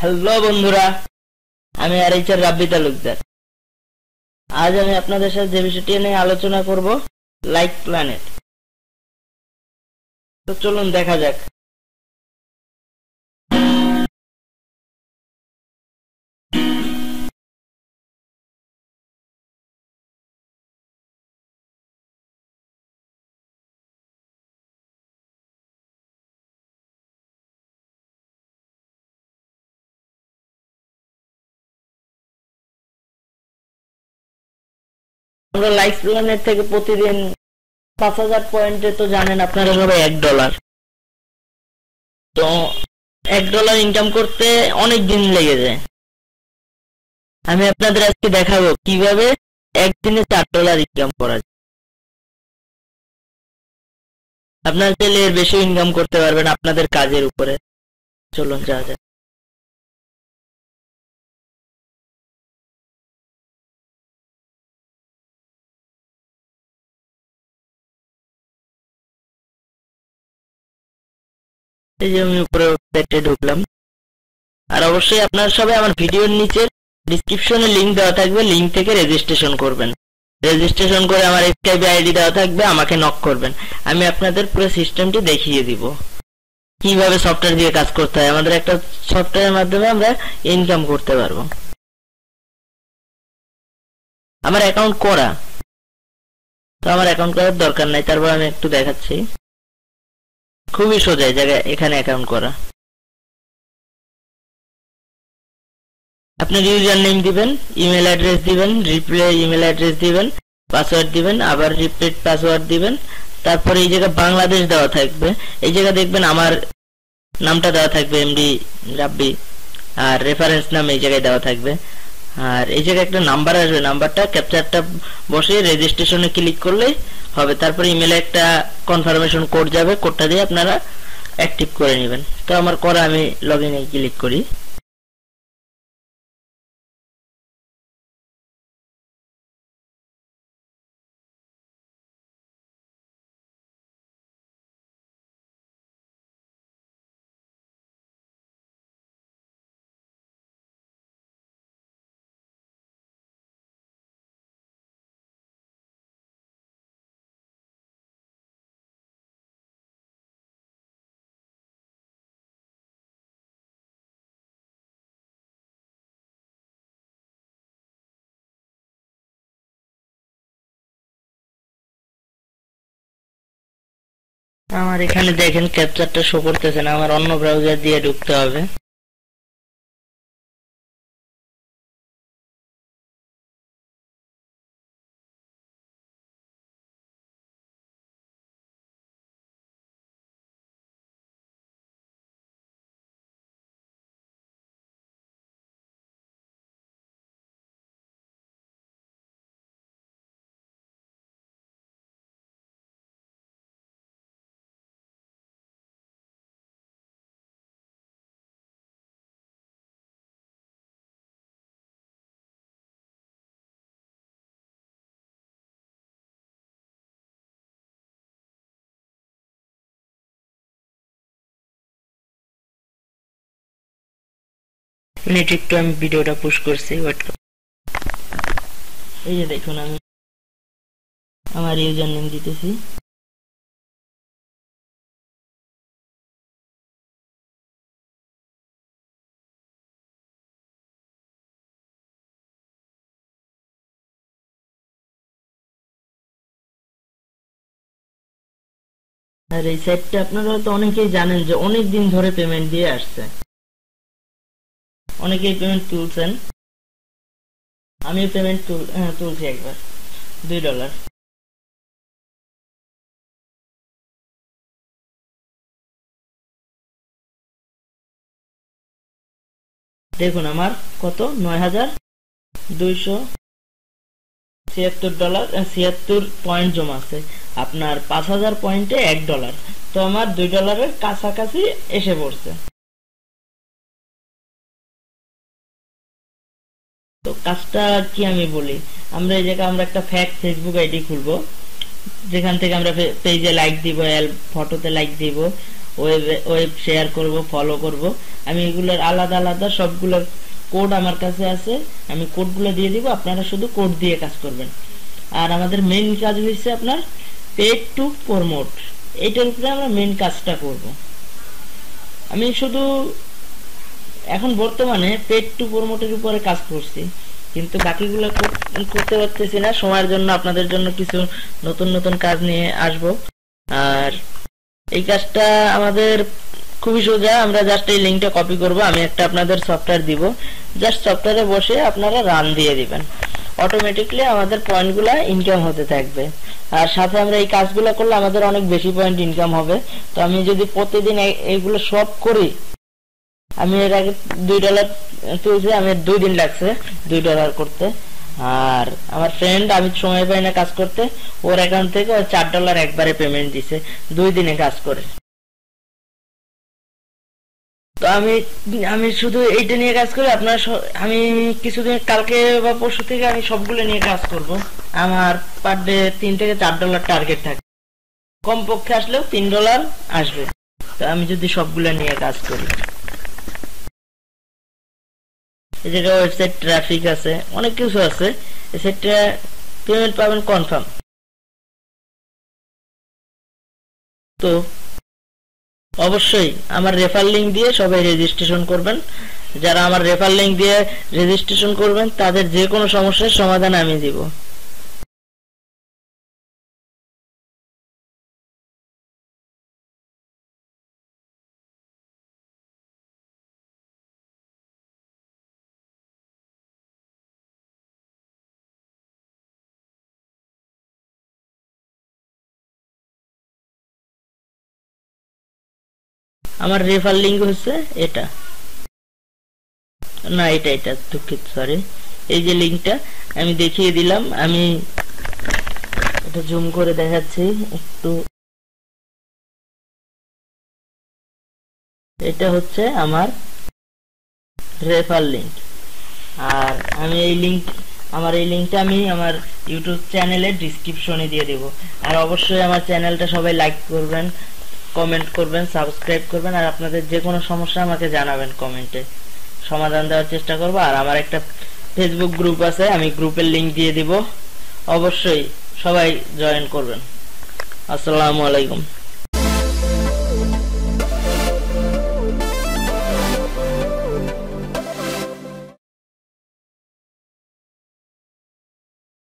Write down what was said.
Hello বন্ধুরা, আমি আরএইচআর রাব্বি তালুকদার। আজ আমি আপনাদের সাথে যে বিষয়টি নিয়ে আলোচনা করব, লাইক প্ল্যানেট। তো চলুন দেখা যাক। আমরা লাইক প্ল্যানেট থেকে প্রতিদিন 5000 পয়েন্টে তো জানেন আপনারা সবাই $1। তো $1 ইনকাম করতে অনেক দিন লেগে যায়। আমি আপনাদের আজকে দেখাবো কিভাবে একদিনে $4 ইনকাম করা যায়। আপনারা চাইলে এর বেশি ইনকাম করতে পারবেন আপনাদের কাজের উপরে। চলুন যাওয়া যাক। এই যে আমি উপরে ওয়েবসাইটে ঢুকলাম। আর অবশ্যই আপনারা সবাই আমার ভিডিওর নিচে ডেসক্রিপশনে লিংক দেওয়া থাকবে, লিংক থেকে রেজিস্ট্রেশন করবেন। রেজিস্ট্রেশন করে আমার স্কাইপ আইডি দেওয়া থাকবে, আমাকে নক করবেন। আমি আপনাদের পুরো সিস্টেমটি দেখিয়ে দিব কিভাবে সফটওয়্যার দিয়ে কাজ করতে হয়। আমাদের একটা সফটওয়্যারের মাধ্যমে আমরা ইনকাম করতে পারবো। আমার অ্যাকাউন্ট করা, তো আমার অ্যাকাউন্ট করার দরকার নাই, তারপর আমি একটু দেখাচ্ছি। খুবই সোজা জায়গায় এখানে অ্যাকাউন্ট করা। আপনার ইউজার নেম দিবেন, ইমেল অ্যাড্রেস দিবেন, রিপ্লে ইমেল অ্যাড্রেস দিবেন, পাসওয়ার্ড দিবেন, আবার রিপিট পাসওয়ার্ড দিবেন। তারপরে এই জায়গায় বাংলাদেশ দেওয়া থাকবে। এই জায়গা দেখবেন আমার নামটা দেওয়া থাকবে, এমডি রাব্বি। আর রেফারেন্স নাম এই জায়গায় দেওয়া থাকবে। আর এই জায়গায় একটা নাম্বার আসবে, নাম্বারটা ক্যাপচারটা বসে রেজিস্ট্রেশনে ক্লিক করলেই হবে। তারপরে ইমেলে একটা কনফার্মেশন কোড যাবে, কোডটা দিয়ে আপনারা অ্যাক্টিভ করে নেবেন। তো আমার করা, আমি লগইনে ক্লিক করি। আমার এখানে দেখেন ক্যাপচারটা শো করতেছে না, আমার অন্য ব্রাউজার দিয়ে ঢুকতে হবে। মিনিট একটু আমি ভিডিওটা পুশ করছি, ওয়েট করুন। এই যে দেখুন, আমি আমার ইউজার নেম দিতেছি। আর এই সাইটটা আপনারা হয়তো অনেকেই জানেন যে অনেক দিন ধরে পেমেন্ট দিয়ে আসছে, অনেকেই পেমেন্ট তুলছেন। আমি পেমেন্ট তুলছি একবার $2। দেখুন আমার কত, $9276 পয়েন্ট জমা আছে। আপনার 5000 পয়েন্টে $1, তো আমার $2 কাছাকাছি এসে পড়ছে। তো কাজটা কি আমি বলি, আমরা এই জায়গায় আমরা একটা ফ্যাক ফেসবুক আইডি খুলবো, যেখান থেকে আমরা পেজে লাইক দিব, ফটোতে লাইক দিব, ওয়েব শেয়ার করব, ফলো করব। আমি এগুলোর আলাদা আলাদা সবগুলোর কোড আমার কাছে আছে, আমি কোডগুলো দিয়ে দিব, আপনারা শুধু কোড দিয়ে কাজ করবেন। আর আমাদের মেইন কাজ হচ্ছে আপনার পেড টু প্রমোট, এইটার উপরে আমরা মেইন কাজটা করব। আমি শুধু এখন বর্তমানে পেড টু প্রমোটের উপরে কাজ করছি, কিন্তু বাকিগুলো করতে পারতেছি না সময়ের জন্য। আপনাদের জন্য কিছু নতুন নতুন কাজ নিয়ে আসব। আর এই কাজটা আমাদের খুবই সোজা, আমরা জাস্ট এই লিঙ্কটা কপি করব, আমি একটা আপনাদের সফটওয়্যার দিব, জাস্ট সফটওয়্যারে বসে আপনারা রান দিয়ে দিবেন, অটোমেটিকলি আমাদের পয়েন্টগুলো ইনকাম হতে থাকবে। আর সাথে আমরা এই কাজগুলো করলে আমাদের অনেক বেশি পয়েন্ট ইনকাম হবে। তো আমি যদি প্রতিদিন এইগুলো সব করি, আমি এর আগে $2 তুলছি, আমি 2 দিন লাগছে $2 করতে। আর আমার ফ্রেন্ড, আমি সময় পাই না কাজ করতে, ওর অ্যাকাউন্ট থেকে ও $4 একবারে পেমেন্ট দিছে 2 দিনে কাজ করে। তো আমি শুধু এইটা নিয়ে কাজ করি। আপনার আমি কিছুদিন, কালকে বা পরশু থেকে আমি সবগুলো নিয়ে কাজ করব। আমার পার ডে $3 থেকে $4 টার্গেট থাকে, কমপক্ষে আসলেও $3 আসবে। তো আমি যদি সবগুলো নিয়ে কাজ করি, এই জায়গায় ওয়েবসাইট ট্রাফিক আছে, অনেক কিছু আছে, সেটা পেমেন্ট পাবেন কনফার্ম। তো অবশ্যই আমার রেফার লিংক দিয়ে সবাই রেজিস্ট্রেশন করবেন। যারা আমার রেফার লিংক দিয়ে রেজিস্ট্রেশন করবেন তাদের যে কোনো সমস্যার সমাধান আমি দিব। আমার রেফার লিংক হচ্ছে এটা, না এটা দুঃখিত, সরি, এই যে লিংকটা আমি দেখিয়ে দিলাম। আমি এটা জুম করে দেখাচ্ছি একটু। এটা হচ্ছে আমার রেফার লিংক। আর আমি এই লিংকটা আমি আমার ইউটিউব চ্যানেলের ডিসক্রিপশনে দিয়ে দেব। আর অবশ্যই আমার চ্যানেলটা সবাই লাইক করবেন, কমেন্ট করবেন, সাবস্ক্রাইব করবেন। আর আপনাদের যে কোনো সমস্যা আমাকে জানাবেন, কমেন্টে সমাধান দেওয়ার চেষ্টা করব। আর আমার একটা ফেসবুক গ্রুপ আছে, আমি গ্রুপের লিংক দিয়ে দিব, অবশ্যই সবাই জয়েন করবেন। আসসালামু আলাইকুম।